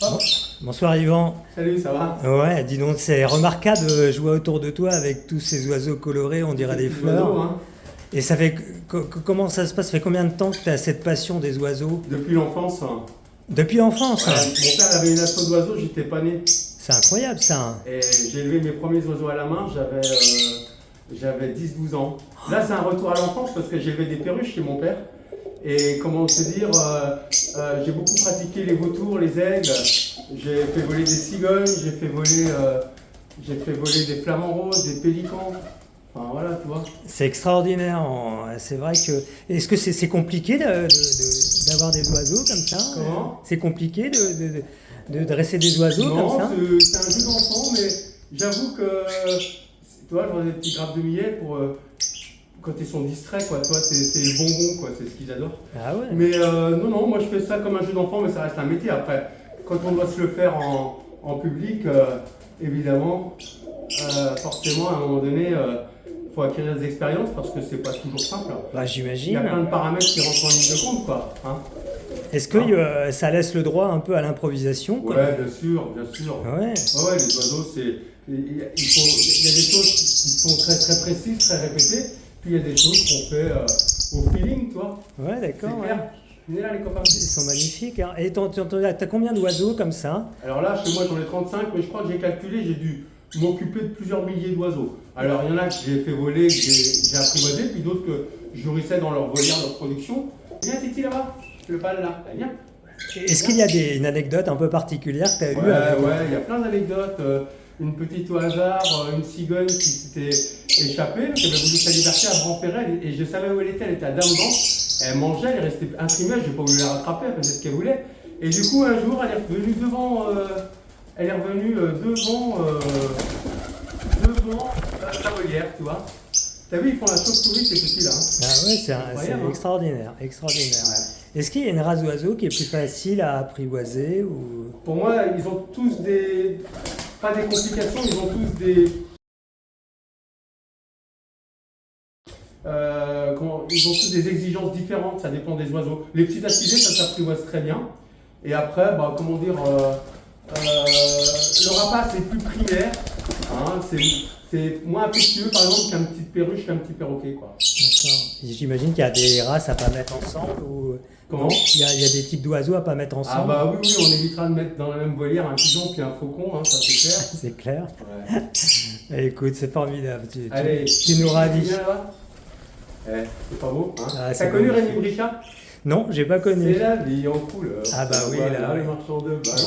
Bon- Bonsoir Yvan. Salut, ça va? Ouais, dis donc, c'est remarquable, je vois autour de toi avec tous ces oiseaux colorés, on dirait des Des oiseaux, fleurs. hein. Et ça fait, comment ça se passe? Ça fait combien de temps que tu as cette passion des oiseaux? Depuis l'enfance, hein. Depuis enfance, Ouais, hein. mon père avait une asso d'oiseaux, j'étais pas né. C'est incroyable ça, hein. Et j'ai élevé mes premiers oiseaux à la main, j'avais 10-12 ans. Là, c'est un retour à l'enfance parce que j'ai élevé des perruches chez mon père. Et comment te dire, j'ai beaucoup pratiqué les vautours, les aigles. J'ai fait voler des cigognes, j'ai fait voler des flamants roses, des pélicans. Enfin voilà, tu vois. C'est extraordinaire. C'est vrai que. Est-ce que c'est compliqué d'avoir des oiseaux comme ça? Comment? C'est compliqué de dresser des oiseaux Non, comme ça? c'est un jeu d'enfant, mais j'avoue que, tu vois, j'aurais des petits grappes de millet pour quand ils sont distraits, quoi. Tu vois, c'est les bonbons, quoi, c'est ce qu'ils adorent. Ah ouais. Mais non, non, moi je fais ça comme un jeu d'enfant, mais ça reste un métier. Après, quand on doit se le faire en public, évidemment, forcément, à un moment donné, il faut acquérir des expériences parce que c'est pas toujours simple. Bah, Il y j'imagine. a plein de paramètres qui rentrent en ligne de compte, quoi. Hein. Est-ce que ça laisse le droit un peu à l'improvisation, quoi? Ouais, bien sûr, bien sûr. Ouais. Ouais, les oiseaux, il y a des choses qui sont très très précises, très répétées, puis il y a des choses qu'on fait au feeling, toi. Ouais, C'est d'accord. clair. Ouais. Venez là, les copains. Ils sont magnifiques, hein. Et t'as combien d'oiseaux comme ça? Alors là, chez moi, j'en ai 35, mais je crois que j'ai calculé, j'ai dû m'occuper de plusieurs milliers d'oiseaux. Alors il y en a que j'ai fait voler, que j'ai apprivoisé, puis d'autres que je nourrissais dans leur volière, leur production. Viens, Titi, là-bas. Le pal là. Viens. Est-ce qu'il y a une anecdote un peu particulière que tu as Ouais, eue avec... ouais, il y a plein d'anecdotes. Une petite au hasard, une cigogne qui s'était échappée, qui avait voulu sa liberté à Branferrel, et je savais où elle était à Damgan. Elle mangeait, elle restait imprimée, je n'ai pas voulu la rattraper, elle faisait ce qu'elle voulait. Et du coup, un jour, elle est revenue devant, devant la volière, tu vois. T'as vu, ils font la chauve-souris, ces petits-là. Hein. Ah ouais, c'est Incroyable, hein. extraordinaire, extraordinaire. Ouais. Est-ce qu'il y a une race d'oiseau qui est plus facile à apprivoiser ou... Pour moi, ils ont tous pas des complications, ils ont tous ils ont tous des exigences différentes, ça dépend des oiseaux. Les petits assidés, ça s'apprivoise très bien. Et après, bah, comment dire, le rapace est plus primaire, hein, c'est moins affectueux par exemple qu'un petit perruche, qu'un petit perroquet, quoi. D'accord. J'imagine qu'il y a des races à pas mettre ensemble ou... Comment? Il y a des types d'oiseaux à pas mettre Ah ensemble. bah oui, oui, on évitera de mettre dans la même volière un pigeon puis un faucon, hein, ça c'est clair. C'est clair. Ouais. Écoute, c'est formidable. Allez, Tu nous ravis. viens là. C'est pas beau, hein. Ah, T'as c'est connu magnifique. Rémi Brichat? Non, j'ai pas connu. C'est la vie en couleur. Ah bah oui, Voilà, là, le ouais. marchand de ballons.